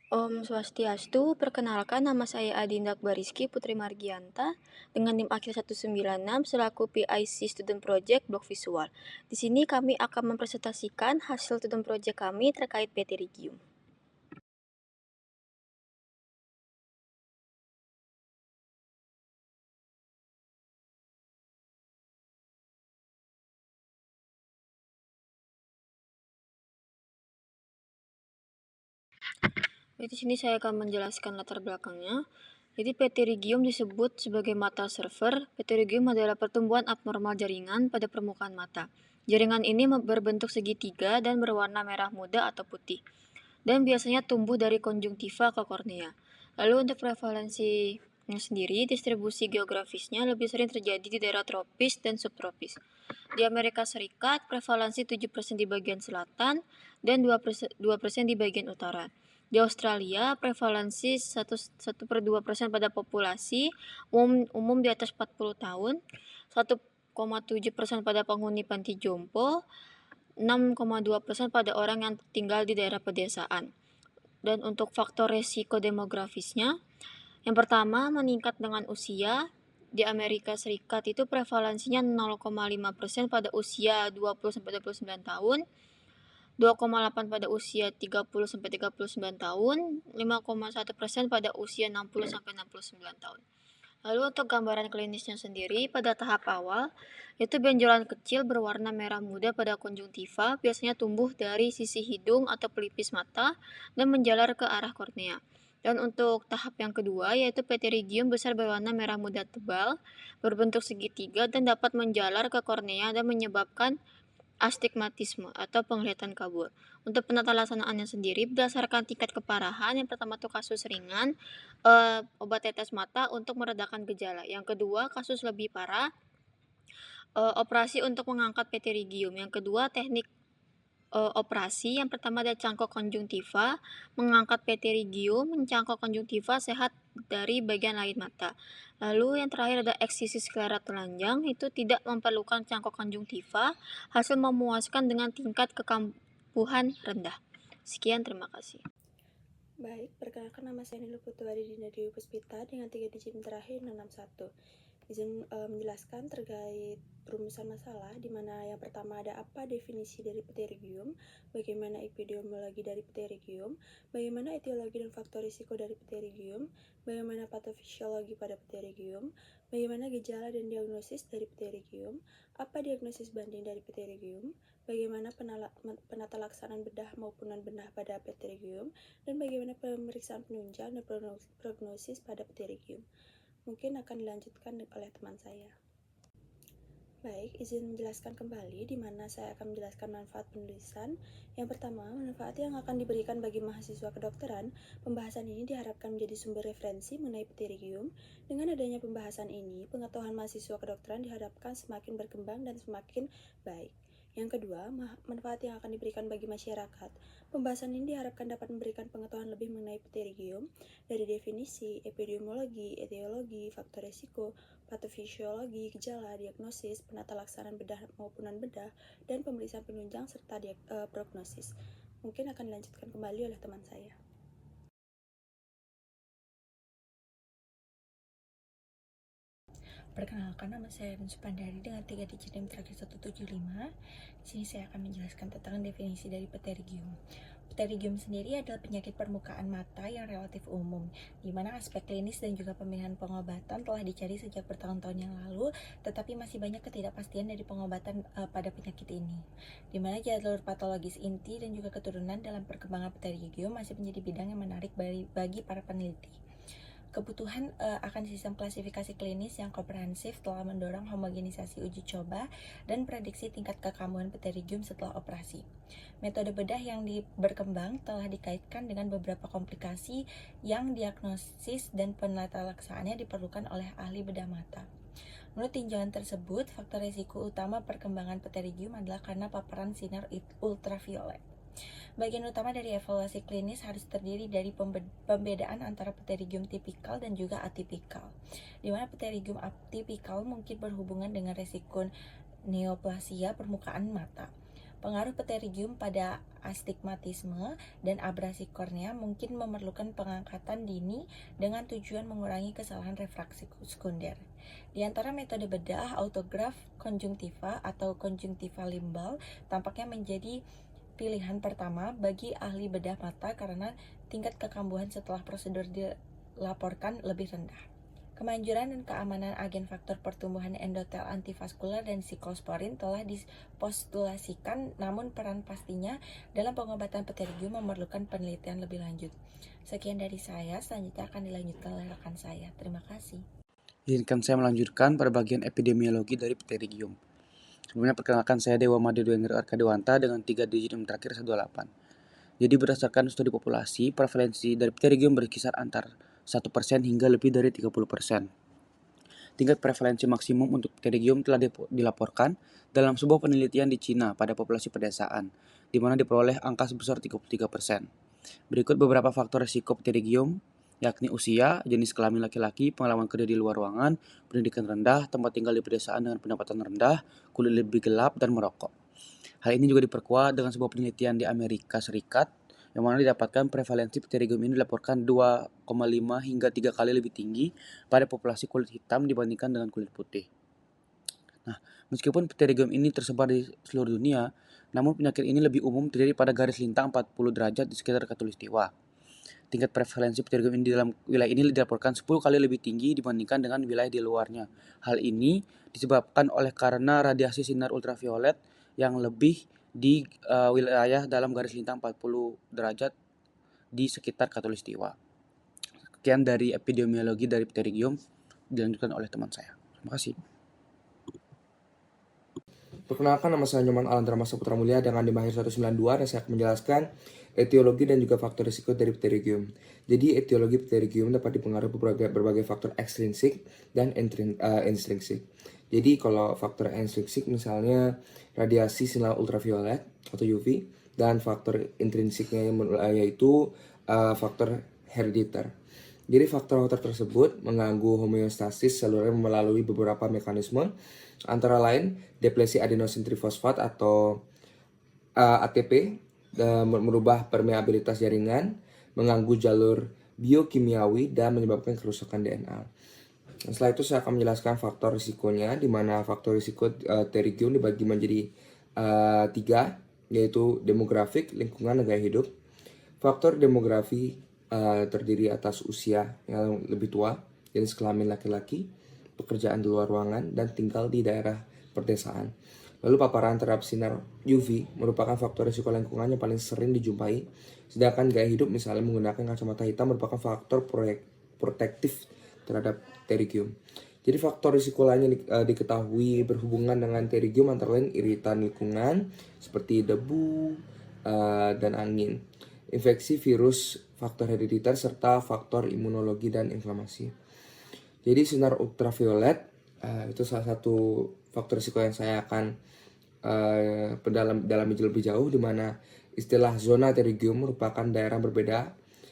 Om Swastiastu, perkenalkan nama saya Adinda Bariski Putri Margianta dengan NIM akhir 196 selaku PIC Student Project Blog Visual. Di sini kami akan mempresentasikan hasil student project kami terkait PT Regium. Di sini saya akan menjelaskan latar belakangnya. Jadi PT Regium disebut sebagai mata server. PT Regium adalah pertumbuhan abnormal jaringan pada permukaan mata. Jaringan ini berbentuk segitiga dan berwarna merah muda atau putih, dan biasanya tumbuh dari konjungtiva ke kornea. Lalu untuk prevalensinya sendiri, distribusi geografisnya lebih sering terjadi di daerah tropis dan subtropis. Di Amerika Serikat, prevalensi 7% di bagian selatan dan 2% di bagian utara. Di Australia, prevalensi 1/2% pada populasi umum di atas 40 tahun, 1,7% pada penghuni panti jompo, 6,2% pada orang yang tinggal di daerah pedesaan. Dan untuk faktor resiko demografisnya, yang pertama meningkat dengan usia. Di Amerika Serikat itu prevalensinya 0,5% pada usia 20-29 tahun, 2,8 pada usia 30-39 tahun, 5,1% pada usia 60-69 tahun. Lalu untuk gambaran klinisnya sendiri, pada tahap awal, itu benjolan kecil berwarna merah muda pada konjungtiva biasanya tumbuh dari sisi hidung atau pelipis mata dan menjalar ke arah kornea. Dan untuk tahap yang kedua, yaitu pterygium besar berwarna merah muda tebal, berbentuk segitiga dan dapat menjalar ke kornea dan menyebabkan astigmatisme atau penglihatan kabur. Untuk penata laksanaannya sendiri berdasarkan tingkat keparahan, yang pertama tuh kasus ringan, obat tetes mata untuk meredakan gejala. Yang kedua, kasus lebih parah, operasi untuk mengangkat pterygium. Yang kedua, teknik operasi. Yang pertama ada cangkok konjungtiva, mengangkat pterygium, mencangkok konjungtiva sehat dari bagian lain mata. Lalu yang terakhir ada eksisi sklera telanjang, itu tidak memerlukan cangkok konjungtiva, hasil memuaskan dengan tingkat kekampuhan rendah. Sekian, terima kasih. Baik, perkenalkan nama saya Nilu Putuwadi Dinda Dewi Puspita dengan 3 digit terakhir 661. Izin menjelaskan terkait perumusan masalah, di mana yang pertama ada apa definisi dari pterygium, bagaimana epidemiologi dari pterygium, bagaimana etiologi dan faktor risiko dari pterygium, bagaimana patofisiologi pada pterygium, bagaimana gejala dan diagnosis dari pterygium, apa diagnosis banding dari pterygium, bagaimana penata laksanaan bedah maupun non-bedah pada pterygium, dan bagaimana pemeriksaan penunjang dan prognosis pada pterygium. Mungkin akan dilanjutkan oleh teman saya. Baik, izin menjelaskan kembali di mana saya akan menjelaskan manfaat penulisan. Yang pertama, manfaat yang akan diberikan bagi mahasiswa kedokteran. Pembahasan ini diharapkan menjadi sumber referensi mengenai pterygium. Dengan adanya pembahasan ini, pengetahuan mahasiswa kedokteran diharapkan semakin berkembang dan semakin baik. Yang kedua, manfaat yang akan diberikan bagi masyarakat. Pembahasan ini diharapkan dapat memberikan pengetahuan lebih mengenai pterygium dari definisi, epidemiologi, etiologi, faktor risiko, patofisiologi, gejala, diagnosis, penata laksanaan bedah maupun non-bedah, dan pemeriksaan penunjang serta prognosis. Mungkin akan dilanjutkan kembali oleh teman saya. Perkenalkan, nama saya Rin Supandari dengan 3 digit NIM terakhir 175. Di sini saya akan menjelaskan tentang definisi dari pterygium. Pterygium sendiri adalah penyakit permukaan mata yang relatif umum, di mana aspek klinis dan juga pemilihan pengobatan telah dicari sejak bertahun-tahun yang lalu, tetapi masih banyak ketidakpastian dari pengobatan pada penyakit ini, di mana jalur patologis inti dan juga keturunan dalam perkembangan pterygium masih menjadi bidang yang menarik bagi para peneliti. Kebutuhan akan sistem klasifikasi klinis yang komprehensif telah mendorong homogenisasi uji coba dan prediksi tingkat kekambuhan pterygium setelah operasi. Metode bedah yang berkembang telah dikaitkan dengan beberapa komplikasi yang diagnosis dan penata laksanaannya diperlukan oleh ahli bedah mata. Menurut tinjauan tersebut, faktor risiko utama perkembangan pterygium adalah karena paparan sinar ultraviolet. Bagian utama dari evaluasi klinis harus terdiri dari pembedaan antara pterygium tipikal dan juga atipikal, di mana pterygium atipikal mungkin berhubungan dengan resiko neoplasia permukaan mata. Pengaruh pterygium pada astigmatisme dan abrasi kornea mungkin memerlukan pengangkatan dini dengan tujuan mengurangi kesalahan refraksi sekunder. Di antara metode bedah, autograf konjungtiva atau konjungtiva limbal tampaknya menjadi pilihan pertama bagi ahli bedah mata karena tingkat kekambuhan setelah prosedur dilaporkan lebih rendah. Kemanjuran dan keamanan agen faktor pertumbuhan endotel antivaskular dan siklosporin telah dipostulasikan, namun peran pastinya dalam pengobatan pterygium memerlukan penelitian lebih lanjut. Sekian dari saya, selanjutnya akan dilanjutkan oleh rekan saya. Terima kasih. Izinkan saya melanjutkan pada bagian epidemiologi dari pterygium. Sebelumnya perkenalkan saya Dewa Madeo Hendro Arkadewanta dengan 3 digit yang terakhir 128. Jadi berdasarkan studi populasi, prevalensi dari pterygium berkisar antar 1% hingga lebih dari 30%. Tingkat prevalensi maksimum untuk pterygium telah dilaporkan dalam sebuah penelitian di Cina pada populasi pedesaan, di mana diperoleh angka sebesar 33%. Berikut beberapa faktor risiko pterygium, yakni usia, jenis kelamin laki-laki, pengalaman kerja di luar ruangan, pendidikan rendah, tempat tinggal di pedesaan dengan pendapatan rendah, kulit lebih gelap, dan merokok. Hal ini juga diperkuat dengan sebuah penelitian di Amerika Serikat, yang mana didapatkan prevalensi pterygium ini dilaporkan 2,5 hingga 3 kali lebih tinggi pada populasi kulit hitam dibandingkan dengan kulit putih. Nah, meskipun pterygium ini tersebar di seluruh dunia, namun penyakit ini lebih umum terjadi pada garis lintang 40 derajat di sekitar khatulistiwa. Tingkat prevalensi pterygium ini di dalam wilayah ini dilaporkan 10 kali lebih tinggi dibandingkan dengan wilayah di luarnya. Hal ini disebabkan oleh karena radiasi sinar ultraviolet yang lebih di wilayah dalam garis lintang 40 derajat di sekitar khatulistiwa. Sekian dari epidemiologi dari pterygium, dilanjutkan oleh teman saya. Terima kasih. Perkenalkan, nama saya Nyoman Alan Drama Saputra Mulia dengan NIM Mahir 192 dan saya akan menjelaskan etiologi dan juga faktor risiko dari pterygium. Jadi etiologi pterygium dapat dipengaruhi berbagai faktor ekstrinsik dan intrinsik. Jadi kalau faktor ekstrinsik misalnya radiasi sinar ultraviolet atau UV, dan faktor intrinsiknya yaitu faktor herediter. Jadi faktor-faktor tersebut mengganggu homeostasis seluler melalui beberapa mekanisme, antara lain deplesi adenosin trifosfat atau ATP, merubah permeabilitas jaringan, mengganggu jalur biokimiawi, dan menyebabkan kerusakan DNA. Setelah itu saya akan menjelaskan faktor risikonya, di mana faktor risiko pterygium dibagi menjadi 3, yaitu demografik, lingkungan, dan gaya hidup. Faktor demografi terdiri atas usia yang lebih tua, jenis kelamin laki-laki, pekerjaan di luar ruangan, dan tinggal di daerah pedesaan. Lalu paparan terhadap sinar UV merupakan faktor risiko lingkungan yang paling sering dijumpai, sedangkan gaya hidup misalnya menggunakan kacamata hitam merupakan faktor protektif terhadap pterygium. Jadi faktor risiko lain yang diketahui berhubungan dengan pterygium antara lain iritan lingkungan seperti debu dan angin, infeksi virus, faktor herediter, serta faktor imunologi dan inflamasi. Jadi sinar ultraviolet itu salah satu faktor risiko yang saya akan dalam lebih jauh, di mana istilah zona pterygium merupakan daerah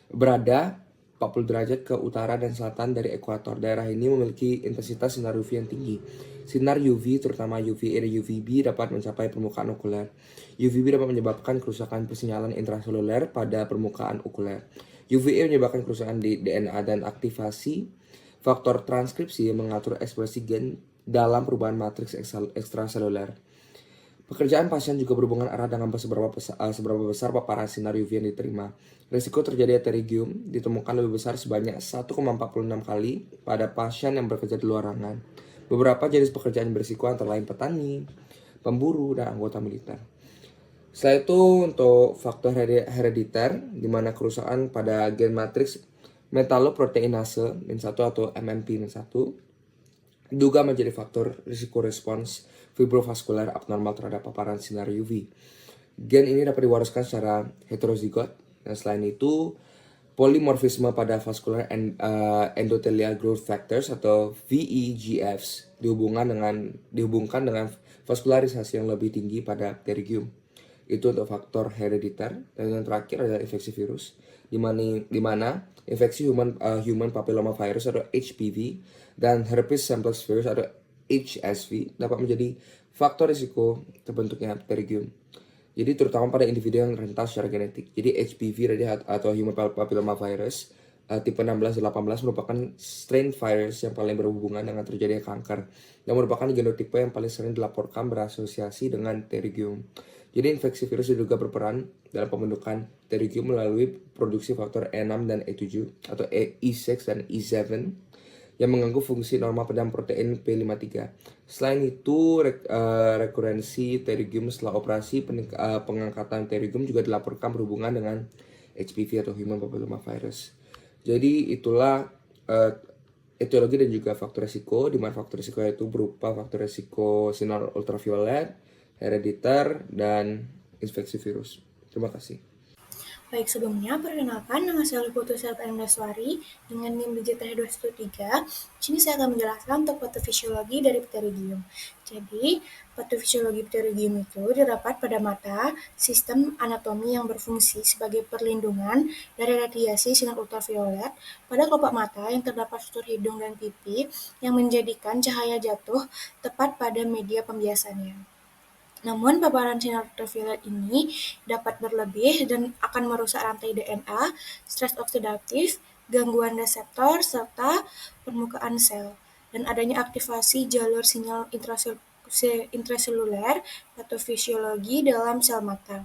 berada 40 derajat ke utara dan selatan dari ekuator. Daerah ini memiliki intensitas sinar UV yang tinggi. Sinar UV, terutama UVA dan UVB, dapat mencapai permukaan okuler. UVB dapat menyebabkan kerusakan persinyalan intraseluler pada permukaan okuler. UVA menyebabkan kerusakan di DNA dan aktivasi faktor transkripsi yang mengatur ekspresi gen dalam perubahan matriks ekstraseluler. Pekerjaan pasien juga berhubungan erat dengan seberapa besar paparan sinar UV yang diterima. Risiko terjadi pterygium ditemukan lebih besar sebanyak 1,46 kali pada pasien yang bekerja di luar ruangan. Beberapa jenis pekerjaan berisiko antara lain petani, pemburu, dan anggota militer. Setelah itu untuk faktor herediter, di mana kerusakan pada gen matriks metaloproteinase min1 atau MMP min1 juga menjadi faktor risiko respons fibrovaskular abnormal terhadap paparan sinar UV. Gen ini dapat diwariskan secara heterozigot. Dan selain itu, polimorfisme pada vascular endothelial growth factors atau VEGFs dihubungkan dengan vaskularisasi yang lebih tinggi pada pterygium. Itu untuk faktor herediter. Dan yang terakhir adalah infeksi virus, di mana infeksi human papilloma virus atau HPV dan herpes simplex virus atau HSV dapat menjadi faktor risiko terbentuknya pterygium. Jadi terutama pada individu yang rentan secara genetik. Jadi HPV atau Human Papilloma Virus tipe 16 dan 18 merupakan strain virus yang paling berhubungan dengan terjadinya kanker dan merupakan genotipe yang paling sering dilaporkan berasosiasi dengan pterygium. Jadi infeksi virus diduga berperan dalam pembentukan pterygium melalui produksi faktor E6 dan E7 atau E6 dan E7 yang mengganggu fungsi normal pada protein P53. Selain itu, rekurensi pterygium setelah operasi pengangkatan pterygium juga dilaporkan berhubungan dengan HPV atau Human Papilloma Virus. Jadi itulah etiologi dan juga faktor resiko, di mana faktor resiko itu berupa faktor resiko sinar ultraviolet, herediter, dan infeksi virus. Terima kasih. Baik, sebelumnya perkenalkan nama saya Luputu Selva Endaswari dengan NIM Digitah 213. Di sini saya akan menjelaskan tentang patofisiologi dari pterygium. Jadi, patofisiologi pterygium itu terdapat pada mata sistem anatomi yang berfungsi sebagai perlindungan dari radiasi sinar ultraviolet pada kelopak mata yang terdapat struktur hidung dan pipi yang menjadikan cahaya jatuh tepat pada media pembiasannya. Namun, paparan sinar ultraviolet ini dapat berlebih dan akan merusak rantai DNA, stres oksidatif, gangguan reseptor, serta permukaan sel, dan adanya aktivasi jalur sinyal intraseluler patofisiologi dalam sel mata.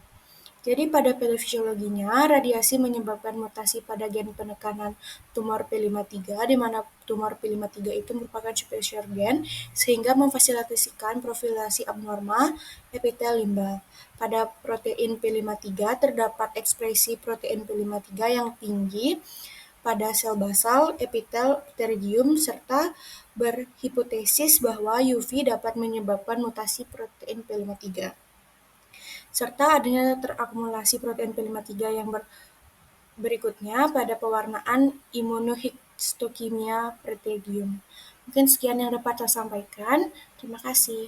Jadi pada patofisiologinya, radiasi menyebabkan mutasi pada gen penekanan tumor P53, di mana tumor P53 itu merupakan suppressor gen, sehingga memfasilitasikan profilasi abnormal epitel limbal. Pada protein P53 terdapat ekspresi protein P53 yang tinggi pada sel basal epitel pterygium serta berhipotesis bahwa UV dapat menyebabkan mutasi protein P53 serta adanya terakumulasi protein P53 yang berikutnya pada pewarnaan imunohistokimia pterygium. Mungkin sekian yang dapat saya sampaikan. Terima kasih.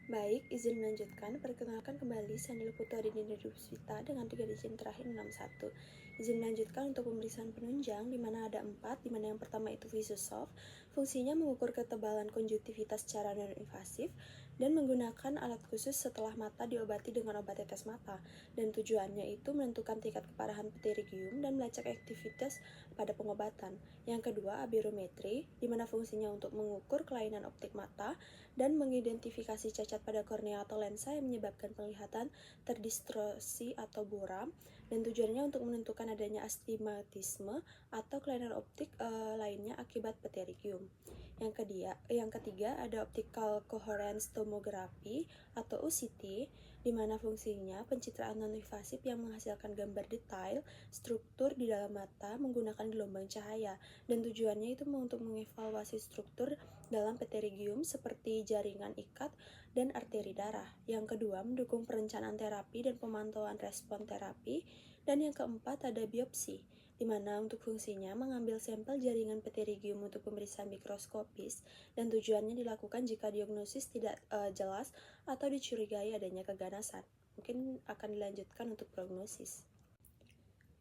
Baik, izin melanjutkan. Perkenalkan kembali saya Nila Putri Dinda Puspita dengan 3 digit terakhir 61. Izin melanjutkan untuk pemeriksaan penunjang di mana ada 4, di mana yang pertama itu Visusoft. Fungsinya mengukur ketebalan konjungtivitas secara non-invasif dan menggunakan alat khusus setelah mata diobati dengan obat tetes mata, dan tujuannya itu menentukan tingkat keparahan pterygium dan melacak aktivitas pada pengobatan. Yang kedua, abirometri, di mana fungsinya untuk mengukur kelainan optik mata dan mengidentifikasi cacat pada kornea atau lensa yang menyebabkan penglihatan terdistorsi atau buram, dan tujuannya untuk menentukan adanya astigmatisme atau kelainan optik lainnya akibat pterygium. Yang ketiga ada optical coherence tomography atau OCT, di mana fungsinya pencitraan non-invasif yang menghasilkan gambar detail struktur di dalam mata menggunakan gelombang cahaya, dan tujuannya itu untuk mengevaluasi struktur dalam pterygium seperti jaringan ikat dan arteri darah. Yang kedua, mendukung perencanaan terapi dan pemantauan respon terapi. Dan yang keempat ada biopsi, di mana untuk fungsinya mengambil sampel jaringan pterygium untuk pemeriksaan mikroskopis, dan tujuannya dilakukan jika diagnosis tidak jelas atau dicurigai adanya keganasan. Mungkin akan dilanjutkan untuk prognosis.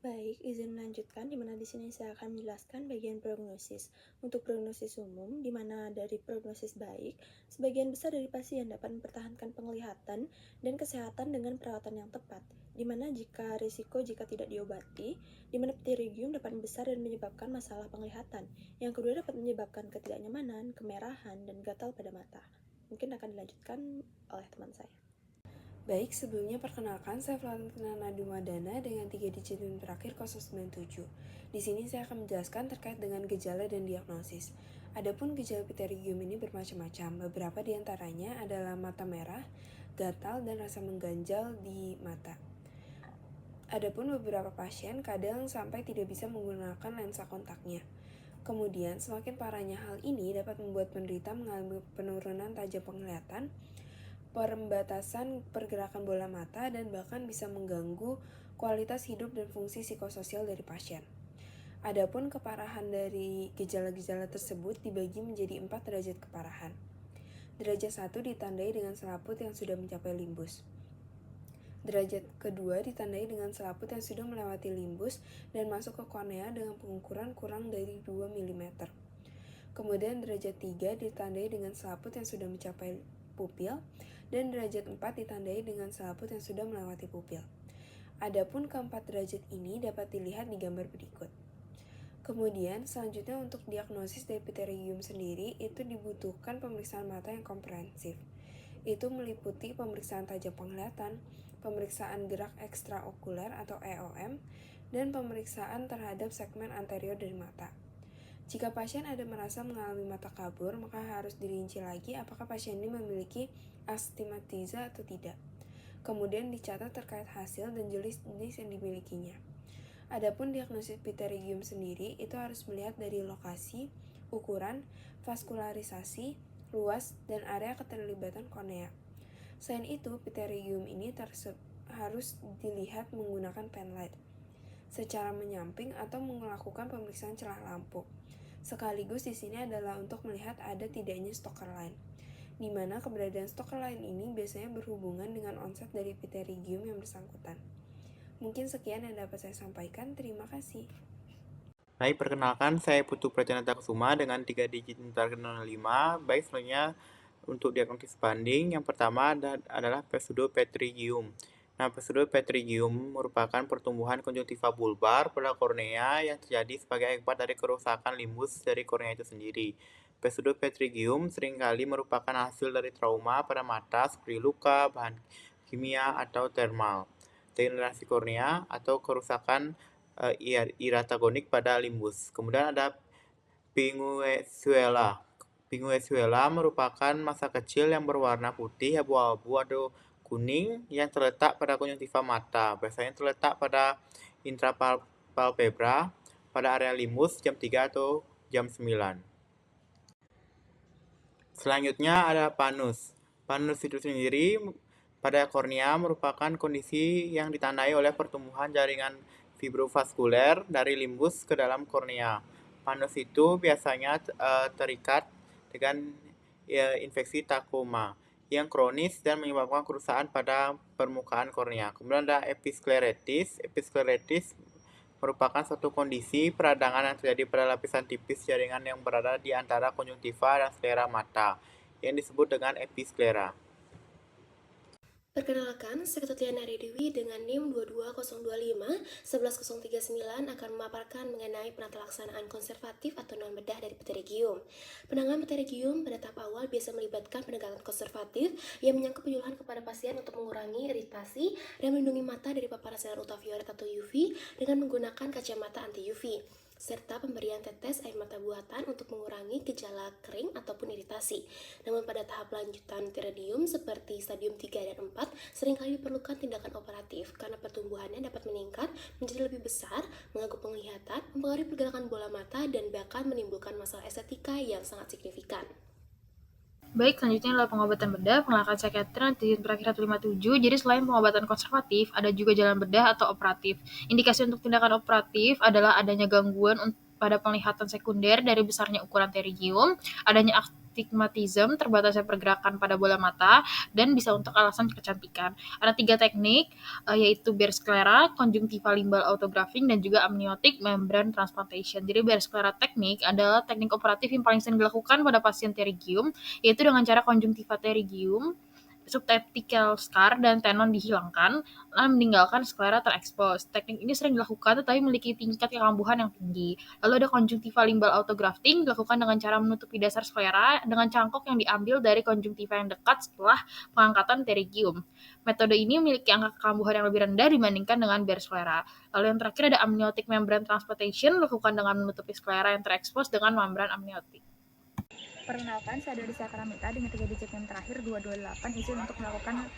Baik, izin melanjutkan, di mana di sini saya akan menjelaskan bagian prognosis. Untuk prognosis umum, di mana dari prognosis baik, sebagian besar dari pasien dapat mempertahankan penglihatan dan kesehatan dengan perawatan yang tepat, di mana jika tidak diobati, di mana pterygium dapat membesar dan menyebabkan masalah penglihatan. Yang kedua dapat menyebabkan ketidaknyamanan, kemerahan, dan gatal pada mata. Mungkin akan dilanjutkan oleh teman saya. Baik, sebelumnya perkenalkan saya Valentina Nadumadana dengan 3 digit terakhir 097. Di sini saya akan menjelaskan terkait dengan gejala dan diagnosis. Adapun gejala pterygium ini bermacam-macam. Beberapa di antaranya adalah mata merah, gatal, dan rasa mengganjal di mata. Adapun beberapa pasien kadang sampai tidak bisa menggunakan lensa kontaknya. Kemudian, semakin parahnya hal ini dapat membuat penderita mengalami penurunan tajam penglihatan, pembatasan pergerakan bola mata, dan bahkan bisa mengganggu kualitas hidup dan fungsi psikososial dari pasien. Adapun keparahan dari gejala-gejala tersebut dibagi menjadi 4 derajat keparahan. Derajat 1 ditandai dengan selaput yang sudah mencapai limbus. Derajat kedua ditandai dengan selaput yang sudah melewati limbus dan masuk ke kornea dengan pengukuran kurang dari 2 mm. Kemudian derajat 3 ditandai dengan selaput yang sudah mencapai pupil, dan derajat 4 ditandai dengan selaput yang sudah melewati pupil. Adapun keempat derajat ini dapat dilihat di gambar berikut. Kemudian, selanjutnya untuk diagnosis dari pterygium sendiri, itu dibutuhkan pemeriksaan mata yang komprehensif. Itu meliputi pemeriksaan tajam penglihatan, pemeriksaan gerak ekstraokuler atau EOM, dan pemeriksaan terhadap segmen anterior dari mata. Jika pasien ada merasa mengalami mata kabur, maka harus dirinci lagi apakah pasien ini memiliki astigmatisme atau tidak. Kemudian dicatat terkait hasil dan jenis yang dimilikinya. Adapun diagnosis pterygium sendiri itu harus melihat dari lokasi, ukuran, vaskularisasi, luas, dan area keterlibatan kornea. Selain itu, pterygium ini harus dilihat menggunakan penlight secara menyamping atau melakukan pemeriksaan celah lampu. Sekaligus di sini adalah untuk melihat ada tidaknya Stoker line, di mana keberadaan Stoker line ini biasanya berhubungan dengan onset dari pterygium yang bersangkutan. Mungkin sekian yang dapat saya sampaikan. Terima kasih. Baik, perkenalkan saya Putu Prajanata Kusuma dengan 3 digit terakhir 05. Baik, selanjutnya untuk diagnosis banding, yang pertama adalah pseudopterygium. Nah, pseudopterygium merupakan pertumbuhan konjungtiva bulbar pada kornea yang terjadi sebagai akibat dari kerusakan limbus dari kornea itu sendiri. Pseudopterygium seringkali merupakan hasil dari trauma pada mata seperti luka, bahan kimia, atau termal, degenerasi kornea, atau kerusakan iratagonik pada limbus. Kemudian ada pinguesuela. Pinguesuela merupakan massa kecil yang berwarna putih, abu-abu, atau kuning yang terletak pada konjungtiva mata. Biasanya terletak pada intrapalpebra pada area limbus jam 3 atau jam 9. Selanjutnya ada panus. Panus itu sendiri pada kornea merupakan kondisi yang ditandai oleh pertumbuhan jaringan fibrovaskuler dari limbus ke dalam kornea. Panus itu biasanya terikat dengan infeksi trachoma yang kronis dan menyebabkan kerusakan pada permukaan kornea. Kemudian ada episkleritis. Episkleritis merupakan suatu kondisi peradangan yang terjadi pada lapisan tipis jaringan yang berada di antara konjungtiva dan sklera mata, yang disebut dengan episklera. Perkenalkan, saya Ketut Liana Dewi dengan NIM 22025-11039 akan memaparkan mengenai penata laksanaan konservatif atau non-bedah dari pterygium. Penanganan pterygium pada tahap awal biasa melibatkan pendekatan konservatif yang menyangkut penyuluhan kepada pasien untuk mengurangi iritasi dan melindungi mata dari paparan sinar ultraviolet atau UV dengan menggunakan kacamata anti-UV, serta pemberian tetes air mata buatan untuk mengurangi gejala kering ataupun iritasi. Namun pada tahap lanjutan pterygium seperti stadium 3 dan 4 seringkali diperlukan tindakan operatif karena pertumbuhannya dapat meningkat menjadi lebih besar, mengganggu penglihatan, mempengaruhi pergerakan bola mata, dan bahkan menimbulkan masalah estetika yang sangat signifikan. Baik, selanjutnya adalah pengobatan bedah, penolakan psikiatri di terakhir 157. Jadi selain pengobatan konservatif, ada juga jalan bedah atau operatif. Indikasi untuk tindakan operatif adalah adanya gangguan pada penglihatan sekunder dari besarnya ukuran pterygium, adanya astigmatisme, terbatasnya pergerakan pada bola mata, dan bisa untuk alasan kecantikan. Ada 3 teknik, yaitu bersclera, conjunctiva limbal autografting, dan juga amniotic membrane transplantation. Jadi bersclera teknik adalah teknik operatif yang paling sering dilakukan pada pasien pterygium, yaitu dengan cara conjunctiva pterygium, subtapical scar dan tenon dihilangkan, dan meninggalkan sklera terekspos. Teknik ini sering dilakukan tetapi memiliki tingkat kekambuhan yang tinggi. Lalu ada conjunctiva limbal autografting, dilakukan dengan cara menutupi dasar sklera dengan cangkok yang diambil dari konjungtiva yang dekat setelah pengangkatan pterygium. Metode ini memiliki angka kekambuhan yang lebih rendah dibandingkan dengan bersclera. Lalu yang terakhir ada amniotic membrane transplantation, dilakukan dengan menutupi sklera yang terekspos dengan membran amniotik. Perkenalkan, saya Dorisia Karamita dengan 3 digit yang terakhir 228 izin untuk melakukan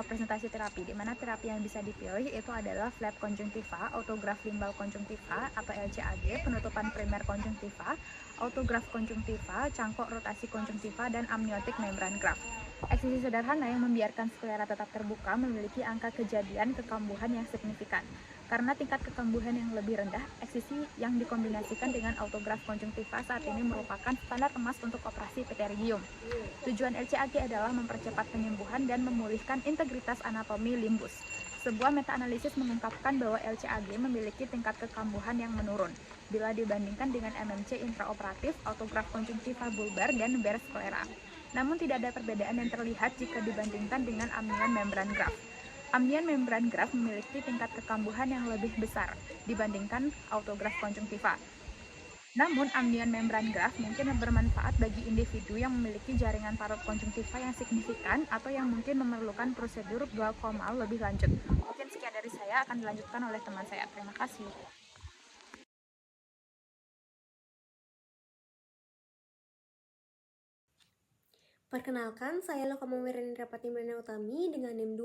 presentasi terapi, di mana terapi yang bisa dipilih itu adalah flap konjungtiva, autograf limbal konjungtiva atau LCAG, penutupan primer konjungtiva, autograf konjungtiva, cangkok rotasi konjungtiva, dan amniotic membran graft. Eksisi sederhana yang membiarkan sklera tetap terbuka memiliki angka kejadian kekambuhan yang signifikan. Karena tingkat kekambuhan yang lebih rendah, eksisi yang dikombinasikan dengan autograf konjungtiva saat ini merupakan standar emas untuk operasi pterygium. Tujuan LCAG adalah mempercepat penyembuhan dan memulihkan integritas anatomi limbus. Sebuah meta-analisis mengungkapkan bahwa LCAG memiliki tingkat kekambuhan yang menurun bila dibandingkan dengan MMC intraoperatif, autograf konjungtiva bulbar, dan bersclera. Namun tidak ada perbedaan yang terlihat jika dibandingkan dengan amnion membran graf. Amnion membran graf memiliki tingkat kekambuhan yang lebih besar dibandingkan autograf konjungtiva. Namun, amnion membran graf mungkin bermanfaat bagi individu yang memiliki jaringan parut konjungtiva yang signifikan atau yang mungkin memerlukan prosedur glaukomal lebih lanjut. Mungkin sekian dari saya, akan dilanjutkan oleh teman saya. Terima kasih. Perkenalkan, saya Lokama Wirendra Patimrana Utami dengan NIM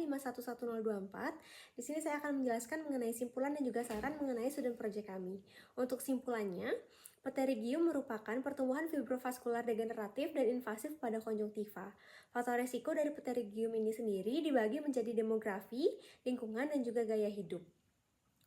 2202511024. Di sini saya akan menjelaskan mengenai simpulan dan juga saran mengenai student project kami. Untuk simpulannya, pterygium merupakan pertumbuhan fibrovaskular degeneratif dan invasif pada konjungtiva. Faktor resiko dari pterygium ini sendiri dibagi menjadi demografi, lingkungan, dan juga gaya hidup.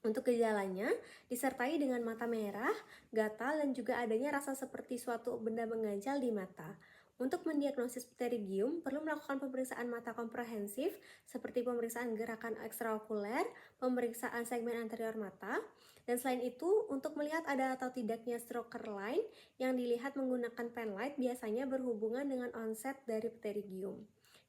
Untuk gejalanya, disertai dengan mata merah, gatal, dan juga adanya rasa seperti suatu benda mengganjal di mata. Untuk mendiagnosis pterygium, perlu melakukan pemeriksaan mata komprehensif seperti pemeriksaan gerakan ekstraokuler, pemeriksaan segmen anterior mata, dan selain itu, untuk melihat ada atau tidaknya stroke line yang dilihat menggunakan penlight biasanya berhubungan dengan onset dari pterygium.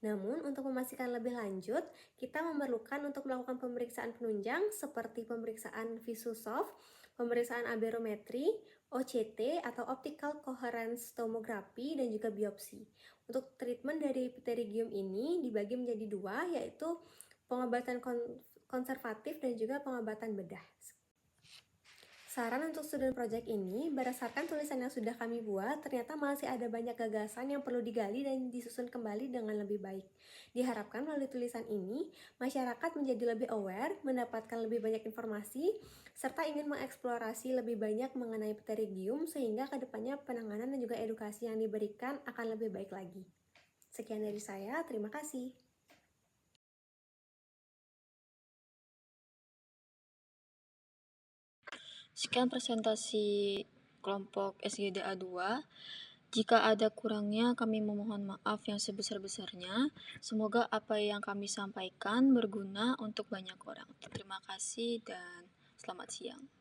Namun, untuk memastikan lebih lanjut, kita memerlukan untuk melakukan pemeriksaan penunjang seperti pemeriksaan Visusoft, pemeriksaan aberometri, OCT atau Optical Coherence Tomography, dan juga biopsi. Untuk treatment dari pterygium ini dibagi menjadi dua, yaitu pengobatan konservatif dan juga pengobatan bedah. Saran untuk student project ini, berdasarkan tulisan yang sudah kami buat, ternyata masih ada banyak gagasan yang perlu digali dan disusun kembali dengan lebih baik. Diharapkan melalui tulisan ini, masyarakat menjadi lebih aware, mendapatkan lebih banyak informasi, serta ingin mengeksplorasi lebih banyak mengenai pterygium sehingga kedepannya penanganan dan juga edukasi yang diberikan akan lebih baik lagi. Sekian dari saya, terima kasih. Sekian presentasi kelompok SGDA 2. Jika ada kurangnya, kami memohon maaf yang sebesar-besarnya. Semoga apa yang kami sampaikan berguna untuk banyak orang. Terima kasih dan selamat siang.